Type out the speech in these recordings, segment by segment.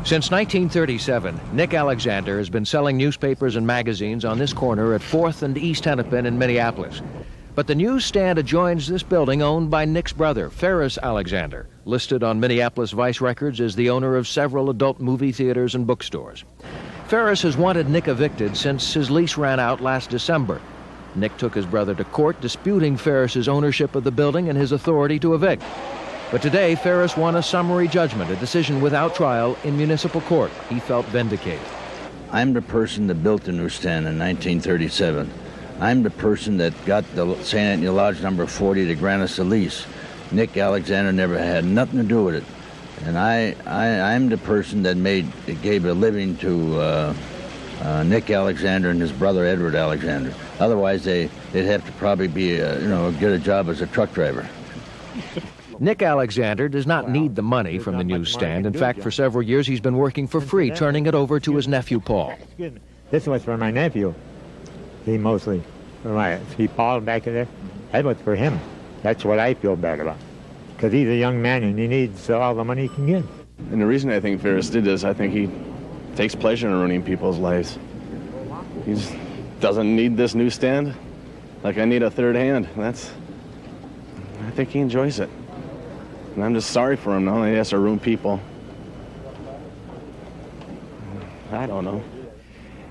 Since 1937, Nick Alexander has been selling newspapers and magazines on this corner at 4th and East Hennepin in Minneapolis. But the newsstand adjoins this building owned by Nick's brother, Ferris Alexander, listed on Minneapolis Vice records as the owner of several adult movie theaters and bookstores. Ferris has wanted Nick evicted since his lease ran out last December. Nick took his brother to court, disputing Ferris's ownership of the building and his authority to evict. But today, Ferris won a summary judgment, a decision without trial in municipal court. He felt vindicated. I'm the person that built the newsstand in 1937. I'm the person that got the St. Anthony Lodge number 40 to grant us the lease. Nick Alexander never had nothing to do with it. And I'm the person that gave a living to Nick Alexander and his brother Edward Alexander. Otherwise, they'd have to probably be, get a job as a truck driver. Nick Alexander does not need the money from the newsstand. In fact, for several years, he's been working for free, turning it over to his nephew, Paul. This was for my nephew. He mostly, see Paul back there? That was for him. That's what I feel bad about. Because he's a young man and he needs all the money he can get. And the reason I think Ferris did this, I think he takes pleasure in ruining people's lives. He doesn't need this newsstand like I need a third hand. I think he enjoys it. And I'm just sorry for him now. He has to ruin people. I don't know.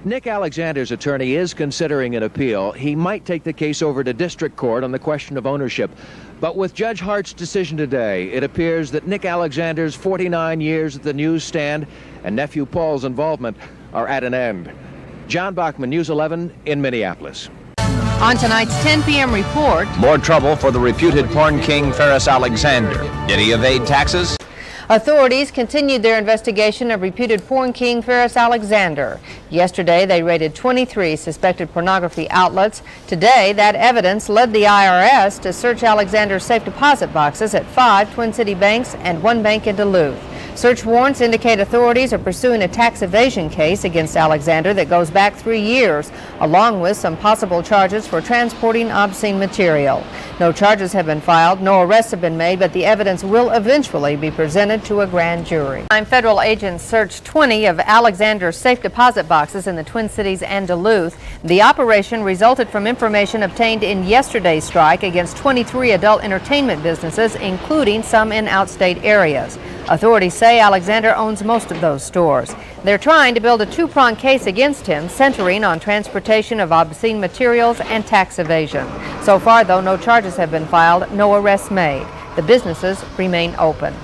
Nick Alexander's attorney is considering an appeal. He might take the case over to district court on the question of ownership. But with Judge Hart's decision today, it appears that Nick Alexander's 49 years at the newsstand and nephew Paul's involvement are at an end. John Bachman, News 11 in Minneapolis. On tonight's 10 p.m. report, more trouble for the reputed porn king Ferris Alexander. Did he evade taxes? authorities continued their investigation of reputed porn king Ferris Alexander. Yesterday, they raided 23 suspected pornography outlets. Today, that evidence led the IRS to search Alexander's safe deposit boxes at 5 Twin City banks and 1 bank in Duluth. Search warrants indicate authorities are pursuing a tax evasion case against Alexander that goes back 3 years, along with some possible charges for transporting obscene material. No charges have been filed, no arrests have been made, but the evidence will eventually be presented to a grand jury. Federal agents searched 20 of Alexander's safe deposit boxes in the Twin Cities and Duluth. The operation resulted from information obtained in yesterday's strike against 23 adult entertainment businesses, including some in outstate areas. Authorities say Alexander owns most of those stores. They're trying to build a two-pronged case against him, centering on transportation of obscene materials and tax evasion. So far, though, no charges have been filed, no arrests made. The businesses remain open.